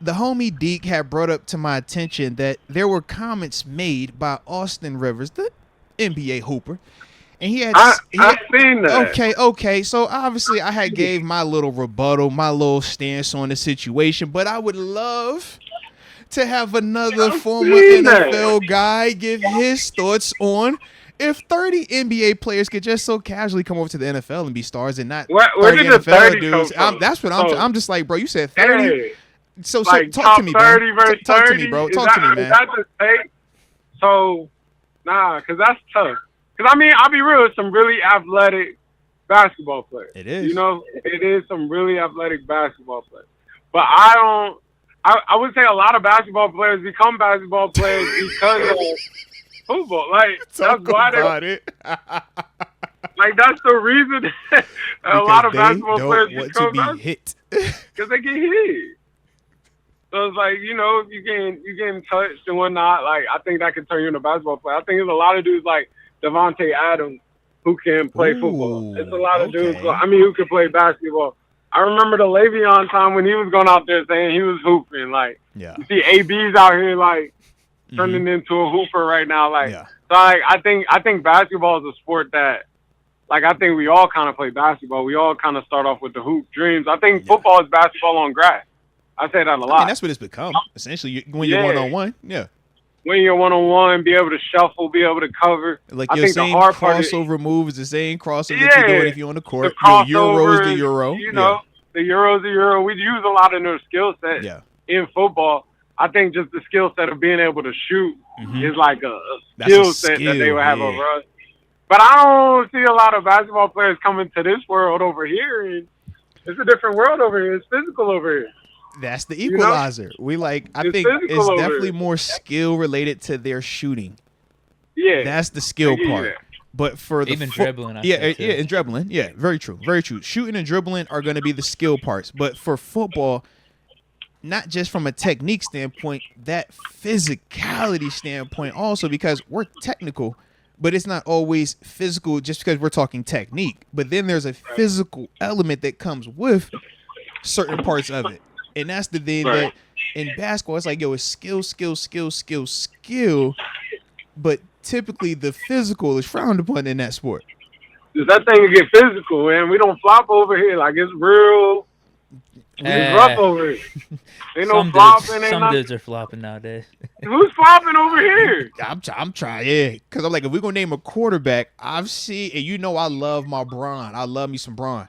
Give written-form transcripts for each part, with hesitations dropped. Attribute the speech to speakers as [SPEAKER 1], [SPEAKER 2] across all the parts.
[SPEAKER 1] the homie Deke had brought up to my attention that there were comments made by Austin Rivers, the NBA hooper, and I've
[SPEAKER 2] seen that.
[SPEAKER 1] Okay. So obviously I had gave my little rebuttal, my little stance on the situation, but I would love to have another former NFL guy give his thoughts on if 30 NBA players could just so casually come over to the NFL and be stars and not
[SPEAKER 2] where
[SPEAKER 1] 30
[SPEAKER 2] did the
[SPEAKER 1] NFL
[SPEAKER 2] 30
[SPEAKER 1] dudes.
[SPEAKER 2] come from?
[SPEAKER 1] That's what I'm just like, bro. You said 30.
[SPEAKER 2] Hey,
[SPEAKER 1] So
[SPEAKER 2] like
[SPEAKER 1] talk to me, man.
[SPEAKER 2] 30 versus
[SPEAKER 1] Talk
[SPEAKER 2] 30?
[SPEAKER 1] to me, bro.
[SPEAKER 2] Is
[SPEAKER 1] Talk to me, man.
[SPEAKER 2] Is that the take? So, because that's tough. Because, I mean, I'll be real, it's some really athletic basketball players.
[SPEAKER 1] It is.
[SPEAKER 2] You know, it is some really athletic basketball players. But I would say a lot of baskbasketball players become basketball players because of football. Like,
[SPEAKER 1] Talk
[SPEAKER 2] that's why
[SPEAKER 1] about it.
[SPEAKER 2] like, that's the reason a lot of basketball players become
[SPEAKER 1] to be hit.
[SPEAKER 2] because they get hit. So it's like, you know, you getting touched and whatnot. Like, I think that can turn you into a basketball player. I think there's a lot of dudes like Devontae Adams who can play football. It's a lot of dudes, who can play basketball. I remember the Le'Veon time when he was going out there saying he was hooping. Like, you see AB's out here, like, turning into a hooper right now. Like, so like, I think basketball is a sport that, like, I think we all kind of play basketball. We all kind of start off with the hoop dreams. I think football is basketball on grass. I say that a lot.
[SPEAKER 1] I mean, that's what it's become, essentially, when you're one-on-one. Yeah.
[SPEAKER 2] When you're one-on-one, be able to shuffle, be able to cover.
[SPEAKER 1] Like,
[SPEAKER 2] I
[SPEAKER 1] your
[SPEAKER 2] think
[SPEAKER 1] same
[SPEAKER 2] the hard
[SPEAKER 1] crossover move is the same crossover that you're doing if you're on the court.
[SPEAKER 2] The
[SPEAKER 1] Euro's the Euro.
[SPEAKER 2] You know, the Euro's the Euro. We use a lot of their skill set in football. I think just the skill set of being able to shoot is like a skill set that they would have over us. But I don't see a lot of basketball players coming to this world over here. And it's a different world over here. It's physical over here.
[SPEAKER 1] That's the equalizer. You know? I think it's definitely more skill related to their shooting.
[SPEAKER 2] Yeah.
[SPEAKER 1] That's the skill part. But for the
[SPEAKER 3] dribbling,
[SPEAKER 1] and dribbling. Yeah, very true. Very true. Shooting and dribbling are going to be the skill parts. But for football, not just from a technique standpoint, that physicality standpoint also, because we're technical, but it's not always physical just because we're talking technique. But then there's a physical element that comes with certain parts of it. And that's the thing that in basketball, it's like, yo, it's skill. But typically the physical is frowned upon in that sport.
[SPEAKER 2] That thing will get physical, man. We don't flop over here. Like, it's real. It's rough over here. Ain't no flopping.
[SPEAKER 3] Some dudes are flopping nowadays.
[SPEAKER 2] Who's flopping over here?
[SPEAKER 1] I'm trying, because I'm like, if we're going to name a quarterback, I've seen, and you know I love my Bron. I love me some Bron.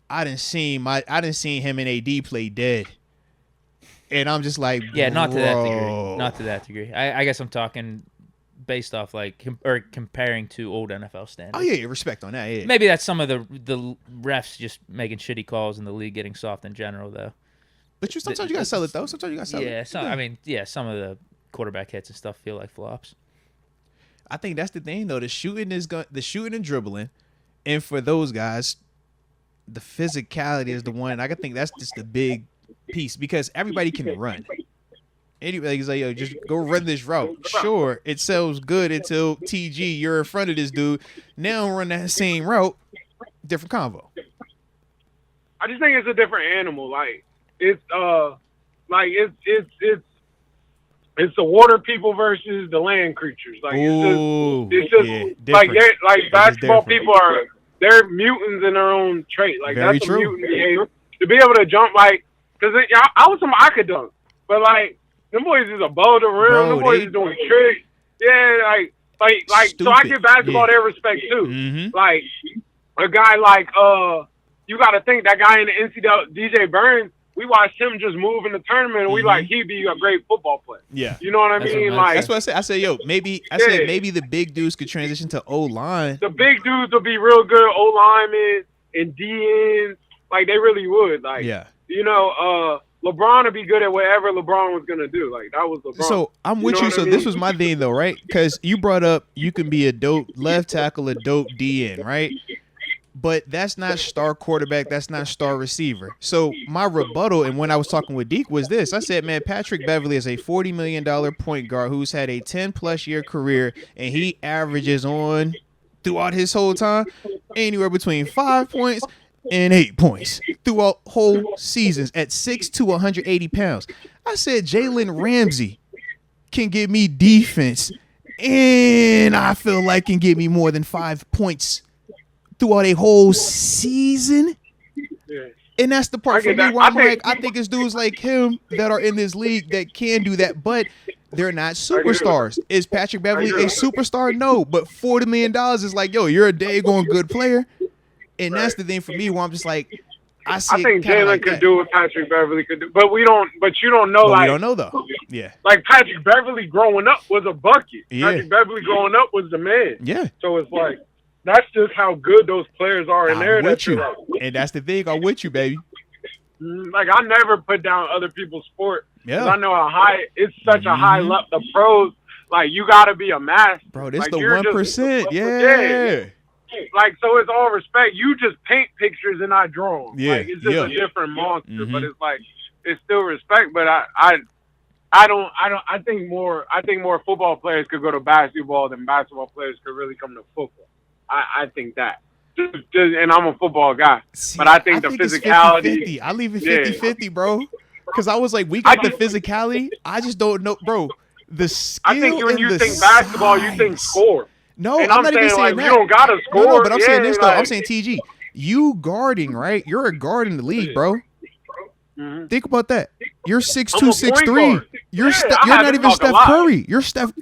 [SPEAKER 1] I didn't see him and AD play dead. And I'm just like,
[SPEAKER 3] not to that degree. Not to that degree. I guess I'm talking based off comparing to old NFL standards.
[SPEAKER 1] Oh yeah, respect on that. Yeah.
[SPEAKER 3] Maybe that's some of the refs just making shitty calls and the league getting soft in general, though.
[SPEAKER 1] But sometimes you gotta sell it though. Sometimes you gotta sell it.
[SPEAKER 3] Some of the quarterback hits and stuff feel like flops.
[SPEAKER 1] I think that's the thing though. The shooting and dribbling, and for those guys, the physicality is the one. I think that's just the big piece, because everybody can run. Anybody's like, yo, just go run this route. Sure, it sells good until TG, you're in front of this dude. Now run that same route, different convo.
[SPEAKER 2] I just think it's a different animal. Like, it's the water people versus the land creatures. Like, it's just like basketball people they're mutants in their own trait. Like,
[SPEAKER 1] very
[SPEAKER 2] that's
[SPEAKER 1] true.
[SPEAKER 2] A mutant behavior. To be able to jump, like, because I could dunk, but like, them boys is above the rim. Them boys is doing tricks. Yeah, like. So I give basketball their respect too.
[SPEAKER 1] Mm-hmm.
[SPEAKER 2] Like, a guy like you got to think that guy in the NCAA, DJ Burns. We watched him just move in the tournament, and we like he'd be a great football player.
[SPEAKER 1] Yeah,
[SPEAKER 2] you know what I mean. Like,
[SPEAKER 1] that's what I said. I said, yo, maybe the big dudes could transition to O line.
[SPEAKER 2] The big dudes will be real good O linemen and DNs. Like, they really would. Like, you know, LeBron would be good at whatever LeBron was gonna do. Like, that was LeBron.
[SPEAKER 1] So I'm with you. So this was my thing though, right? Because you brought up you can be a dope left tackle, a dope DN, right? But that's not star quarterback. That's not star receiver. So my rebuttal, and when I was talking with Deke, was this. I said, man, Patrick Beverly is a $40 million point guard who's had a 10-plus year career, and he averages on, throughout his whole time, anywhere between 5 points points throughout whole seasons at 6'2", 180 pounds. I said Jalen Ramsey can give me defense, and I feel like can give me more than 5 points throughout a whole season. And that's the part for me where I'm like, I think it's dudes like him that are in this league that can do that, but they're not superstars. Is Patrick Beverly a superstar? No, but $40 million is like, yo, you're a daggone good player. And that's the thing for me where I'm just like, I
[SPEAKER 2] think Jalen
[SPEAKER 1] like
[SPEAKER 2] could do what Patrick Beverly could do, but we don't. But you don't know.
[SPEAKER 1] But
[SPEAKER 2] like
[SPEAKER 1] we don't know though. Yeah.
[SPEAKER 2] Like Patrick Beverly growing up was a bucket.
[SPEAKER 1] Yeah.
[SPEAKER 2] Patrick Beverly growing up was the man.
[SPEAKER 1] Yeah.
[SPEAKER 2] So it's like that's just how good those players are in there.
[SPEAKER 1] I'm with you, and that's the thing. I'm with you, baby.
[SPEAKER 2] Like I never put down other people's sport.
[SPEAKER 1] Yeah.
[SPEAKER 2] I know how high it's such a high level. The pros, like you got to be a master.
[SPEAKER 1] Bro, this
[SPEAKER 2] like,
[SPEAKER 1] the 1%. Yeah.
[SPEAKER 2] Like so, it's all respect. You just paint pictures and I draw them.
[SPEAKER 1] Yeah,
[SPEAKER 2] like, it's just a different monster, but it's like it's still respect. But I think more football players could go to basketball than basketball players could really come to football. I think that. And I'm a football guy, but I think the physicality.
[SPEAKER 1] I leave it 50-50, bro. Because I was like, we got the physicality. I just don't know, bro. The skill.
[SPEAKER 2] I think when
[SPEAKER 1] and
[SPEAKER 2] you
[SPEAKER 1] the
[SPEAKER 2] think basketball,
[SPEAKER 1] size.
[SPEAKER 2] you think score.
[SPEAKER 1] No,
[SPEAKER 2] and
[SPEAKER 1] I'm not even saying
[SPEAKER 2] like,
[SPEAKER 1] that.
[SPEAKER 2] You don't gotta score.
[SPEAKER 1] No, but I'm saying this though.
[SPEAKER 2] like,
[SPEAKER 1] I'm saying TG. You guarding, right? You're a guard in the league, bro. Mm-hmm. Think about that. You're 6'2", 6'3". You're not even Steph Curry. You're Steph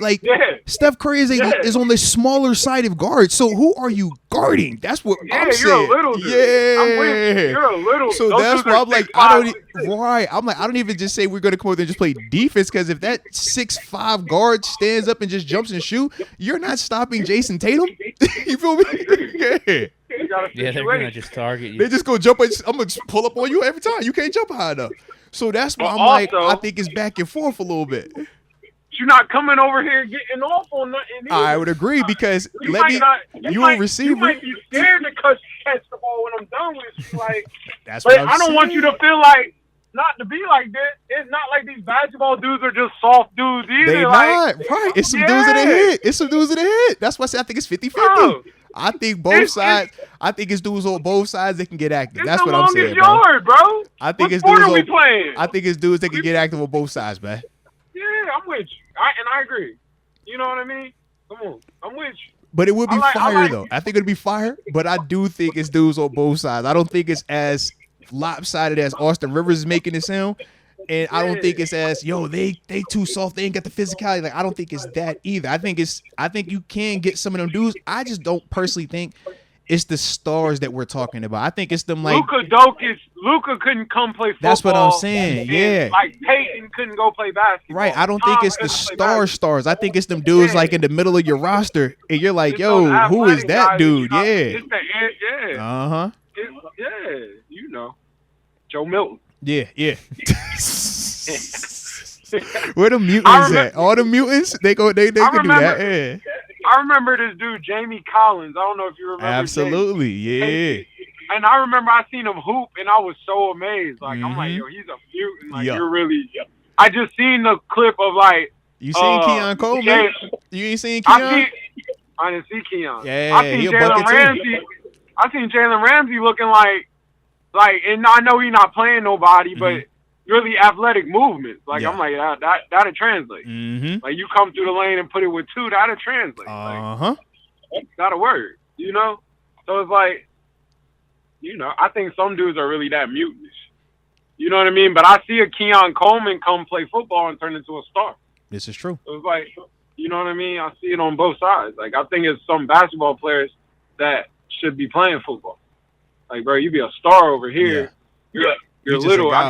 [SPEAKER 1] Steph Curry is on the smaller side of guards. So who are you guarding? That's what I'm saying.
[SPEAKER 2] You're a little dude. You're a little.
[SPEAKER 1] So that's why I'm like, I'm like, I don't even just say we're gonna come over there and just play defense, because if that 6'5" guard stands up and just jumps and shoot, you're not stopping Jason Tatum. You feel me?
[SPEAKER 3] Yeah, they're gonna just target you.
[SPEAKER 1] They just go jump. I'm gonna just pull up on you every time. You can't jump high enough. So that's why I'm like, I think it's back and forth a little bit.
[SPEAKER 2] You're not coming over here getting off on nothing.
[SPEAKER 1] I would agree, because
[SPEAKER 2] you a receiver. You might be scared to catch the ball when I'm done with you. Like,
[SPEAKER 1] that's what I'm
[SPEAKER 2] I don't
[SPEAKER 1] saying.
[SPEAKER 2] want you to feel like not to be like that. It's not like these basketball dudes are just soft dudes either.
[SPEAKER 1] They
[SPEAKER 2] like,
[SPEAKER 1] not right. It's some dudes that hit. That's why I say I think it's 50-50.
[SPEAKER 2] Bro,
[SPEAKER 1] I think both sides. I think it's dudes on both sides that can get active. That's what I'm saying,
[SPEAKER 2] bro.
[SPEAKER 1] I think it's
[SPEAKER 2] dudes.
[SPEAKER 1] I think it's dudes that can get active on both sides, man.
[SPEAKER 2] Yeah, I'm with you. I agree. You know what I mean? Come on, I'm with you.
[SPEAKER 1] But it would be fire though. I think it'd be fire. But I do think it's dudes on both sides. I don't think it's as lopsided as Austin Rivers is making it sound. And I don't think it's as, yo, they too soft. They ain't got the physicality. Like, I don't think it's that either. I think you can get some of them dudes. I just don't personally think it's the stars that we're talking about. I think it's them like
[SPEAKER 2] Luka couldn't come play football.
[SPEAKER 1] That's what I'm saying. Yeah.
[SPEAKER 2] Like Peyton couldn't go play basketball.
[SPEAKER 1] Right. I don't think it's the stars. I think it's them dudes like in the middle of your roster, and you're like, yo, who is that dude? Yeah. Uh-huh.
[SPEAKER 2] Yeah. You know, Joe Milton.
[SPEAKER 1] Yeah. Where the mutants at? All the mutants, they can do that. Yeah.
[SPEAKER 2] I remember this dude, Jamie Collins. I don't know if you remember.
[SPEAKER 1] Absolutely, yeah.
[SPEAKER 2] And I remember I seen him hoop, and I was so amazed. Like, I'm like, yo, he's a mutant. Like, you're really. I just seen the clip of like.
[SPEAKER 1] You seen Keon Coleman? You ain't seen Keon?
[SPEAKER 2] I didn't see Keon.
[SPEAKER 1] Yeah,
[SPEAKER 2] I seen Jalen Ramsey. I seen Jalen Ramsey looking like, and I know he's not playing nobody, but really athletic movements. Like, I'm like, that'll translate. Like, you come through the lane and put it with two, that'll translate. Like, that'll work, you know? So it's like, you know, I think some dudes are really that mutants. You know what I mean? But I see a Keon Coleman come play football and turn into a star.
[SPEAKER 1] This is true.
[SPEAKER 2] So it's like, you know what I mean? I see it on both sides. Like, I think it's some basketball players that should be playing football. Like, bro, you be a star over here. Yeah. You're little. I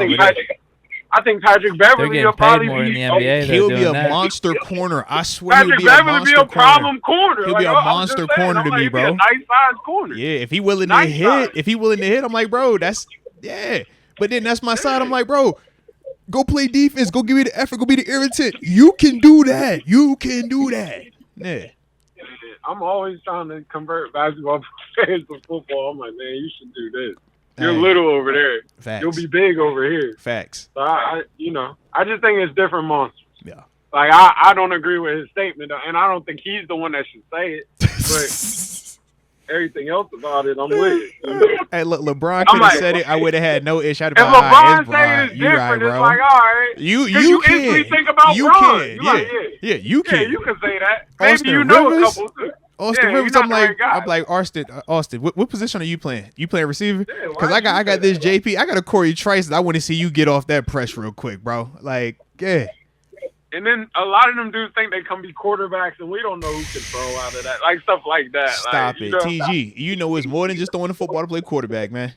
[SPEAKER 2] think Patrick Beverly will probably
[SPEAKER 3] more
[SPEAKER 2] be
[SPEAKER 3] in the NBA.
[SPEAKER 1] He'll be a monster corner. I swear
[SPEAKER 2] Patrick
[SPEAKER 1] he'll be a
[SPEAKER 2] Beverly
[SPEAKER 1] monster
[SPEAKER 2] be a problem corner.
[SPEAKER 1] He'll be a monster corner to me, bro.
[SPEAKER 2] Be a nice size corner.
[SPEAKER 1] Yeah, if he willing to hit, I'm like, bro, that's But then that's my side. I'm like, bro, go play defense. Go give me the effort. Go be the irritant. You can do that. Yeah.
[SPEAKER 2] I'm always trying to convert basketball players to football. I'm like, man, you should do this. You're little over there.
[SPEAKER 1] Facts.
[SPEAKER 2] You'll be big over here.
[SPEAKER 1] Facts.
[SPEAKER 2] So I just think it's different monsters.
[SPEAKER 1] Yeah.
[SPEAKER 2] Like, I don't agree with his statement, and I don't think he's the one that should say it. But everything else about it, I'm with it.
[SPEAKER 1] Hey, look, LeBron could have said it. I would have had no issue. I'd
[SPEAKER 2] If
[SPEAKER 1] have been like,
[SPEAKER 2] LeBron
[SPEAKER 1] it's
[SPEAKER 2] say it's
[SPEAKER 1] you right,
[SPEAKER 2] different,
[SPEAKER 1] bro.
[SPEAKER 2] it's like, all right.
[SPEAKER 1] You
[SPEAKER 2] instantly
[SPEAKER 1] can.
[SPEAKER 2] think about
[SPEAKER 1] You
[SPEAKER 2] Bron.
[SPEAKER 1] can.
[SPEAKER 2] You're
[SPEAKER 1] Yeah.
[SPEAKER 2] like,
[SPEAKER 1] Yeah, you
[SPEAKER 2] Yeah,
[SPEAKER 1] can.
[SPEAKER 2] you can say that. Maybe
[SPEAKER 1] Austin
[SPEAKER 2] you know
[SPEAKER 1] Rivers?
[SPEAKER 2] a couple too.
[SPEAKER 1] Austin
[SPEAKER 2] Yeah,
[SPEAKER 1] Rivers,
[SPEAKER 2] you're
[SPEAKER 1] I'm
[SPEAKER 2] not the
[SPEAKER 1] like,
[SPEAKER 2] right guy.
[SPEAKER 1] Austin, what position are you playing? You playing receiver?
[SPEAKER 2] Yeah, why
[SPEAKER 1] Because
[SPEAKER 2] did
[SPEAKER 1] I
[SPEAKER 2] you
[SPEAKER 1] got
[SPEAKER 2] say
[SPEAKER 1] this
[SPEAKER 2] that?
[SPEAKER 1] JP. I got a Corey Trice. And I want to see you get off that press real quick, bro. Like, yeah.
[SPEAKER 2] And then a lot of them dudes think they can be quarterbacks, and we don't know who can throw out of that. Like, stuff like that.
[SPEAKER 1] Stop
[SPEAKER 2] like,
[SPEAKER 1] it.
[SPEAKER 2] you know,
[SPEAKER 1] TG, you know it's more than just throwing the football to play quarterback, man.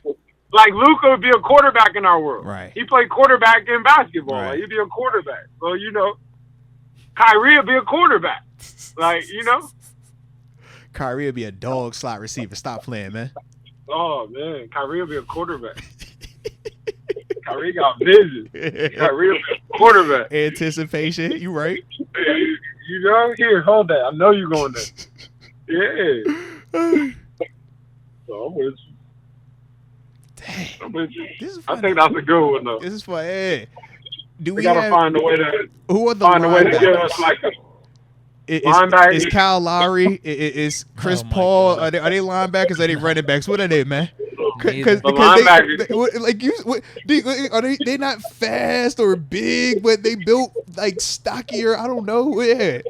[SPEAKER 2] Like, Luka would be a quarterback in our world.
[SPEAKER 1] Right.
[SPEAKER 2] He played quarterback in basketball.
[SPEAKER 1] Right.
[SPEAKER 2] Like, he'd be a quarterback. So, you know, Kyrie would be a quarterback. Like, you know?
[SPEAKER 1] Kyrie would be a dog slot receiver. Stop playing, man.
[SPEAKER 2] Oh, man. Kyrie would be a quarterback. Kyrie got vision. Kyrie would be a quarterback.
[SPEAKER 1] Anticipation. You right.
[SPEAKER 2] You know? Here, hold that. I know you're going there. Yeah. So, I'm with you.
[SPEAKER 1] Dang.
[SPEAKER 2] I'm with you.
[SPEAKER 1] This is
[SPEAKER 2] I
[SPEAKER 1] funny.
[SPEAKER 2] think that's a good one, though.
[SPEAKER 1] This is fun. Hey, do
[SPEAKER 2] We
[SPEAKER 1] we
[SPEAKER 2] gotta
[SPEAKER 1] have,
[SPEAKER 2] find a way to
[SPEAKER 1] who are the
[SPEAKER 2] find a way to get us
[SPEAKER 1] linebackers?
[SPEAKER 2] like a
[SPEAKER 1] Is
[SPEAKER 2] linebacker.
[SPEAKER 1] Kyle Lowry? Is Chris
[SPEAKER 3] Oh my
[SPEAKER 1] Paul?
[SPEAKER 3] God.
[SPEAKER 1] Are they linebackers? Are they running backs? What are they, man?
[SPEAKER 3] Neither.
[SPEAKER 2] The linebackers.
[SPEAKER 1] Are they not fast or big, but they built like stockier? I don't know. Yeah.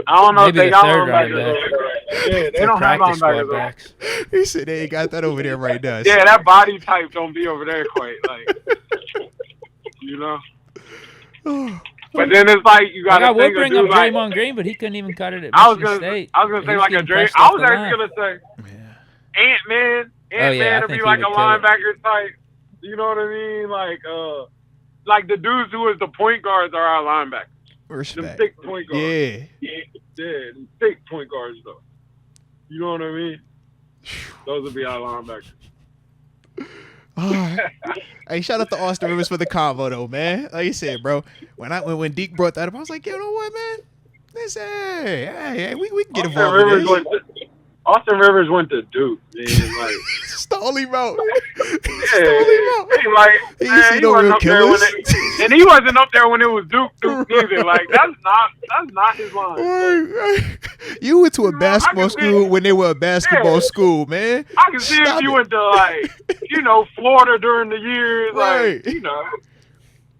[SPEAKER 2] I don't know
[SPEAKER 3] Maybe
[SPEAKER 2] if they
[SPEAKER 3] the
[SPEAKER 2] got
[SPEAKER 3] third
[SPEAKER 2] linebackers
[SPEAKER 3] running
[SPEAKER 2] over
[SPEAKER 3] back.
[SPEAKER 2] there. Yeah, they
[SPEAKER 3] They're
[SPEAKER 2] don't have
[SPEAKER 3] practice squad
[SPEAKER 2] linebackers over there.
[SPEAKER 3] backs.
[SPEAKER 1] He said they ain't got that over there right now.
[SPEAKER 2] Yeah, that body type don't be over there quite. Like, you know? But then it's like, you
[SPEAKER 3] Like,
[SPEAKER 2] gotta
[SPEAKER 3] I would
[SPEAKER 2] think of
[SPEAKER 3] bring up
[SPEAKER 2] dude like,
[SPEAKER 3] Draymond Green, but he couldn't even cut it at
[SPEAKER 2] I was
[SPEAKER 3] Michigan
[SPEAKER 2] gonna
[SPEAKER 3] State.
[SPEAKER 2] say
[SPEAKER 3] He
[SPEAKER 2] like a
[SPEAKER 3] getting
[SPEAKER 2] Dre.
[SPEAKER 3] pressed
[SPEAKER 2] I
[SPEAKER 3] off
[SPEAKER 2] was
[SPEAKER 3] the
[SPEAKER 2] actually
[SPEAKER 3] line.
[SPEAKER 2] gonna say
[SPEAKER 1] Yeah.
[SPEAKER 2] Ant-Man.
[SPEAKER 3] yeah,
[SPEAKER 2] Ant-Man
[SPEAKER 3] I
[SPEAKER 2] to
[SPEAKER 3] think
[SPEAKER 2] be
[SPEAKER 3] he
[SPEAKER 2] like a
[SPEAKER 3] would kill it.
[SPEAKER 2] linebacker type. You know what I mean? Like the dudes who is the point guards are our linebackers. Them
[SPEAKER 1] Respect.
[SPEAKER 2] thick point guards.
[SPEAKER 1] Yeah.
[SPEAKER 2] Yeah, them thick point guards though. You know what I mean? Those would be our linebackers.
[SPEAKER 1] All right. Hey, shout out to Austin Rivers for the convo though, man. Like you said, bro. When Deke brought that up, I was like, you know what, man? Hey, we can get involved in this.
[SPEAKER 2] Austin Rivers went to Duke, man. Like,
[SPEAKER 1] Stole him out.
[SPEAKER 2] yeah,
[SPEAKER 1] Stole him out.
[SPEAKER 2] like,
[SPEAKER 1] He
[SPEAKER 2] man,
[SPEAKER 1] see
[SPEAKER 2] he
[SPEAKER 1] no
[SPEAKER 2] wasn't
[SPEAKER 1] real
[SPEAKER 2] up there when
[SPEAKER 1] killers.
[SPEAKER 2] and he wasn't up there when it was Duke either. Like, that's not his line.
[SPEAKER 1] Right. You went to a basketball school when they were a basketball school, man.
[SPEAKER 2] I can see
[SPEAKER 1] Stop
[SPEAKER 2] if you
[SPEAKER 1] it.
[SPEAKER 2] went to, like, Florida during the years,
[SPEAKER 1] Right.
[SPEAKER 2] like,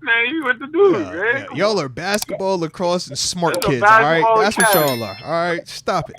[SPEAKER 2] man, you went to Duke,
[SPEAKER 1] Yeah,
[SPEAKER 2] man.
[SPEAKER 1] yeah. Y'all are basketball, lacrosse, and smart
[SPEAKER 2] That's a
[SPEAKER 1] kids, all right?
[SPEAKER 2] basketball
[SPEAKER 1] That's what
[SPEAKER 2] academy.
[SPEAKER 1] y'all are, all right? Stop it.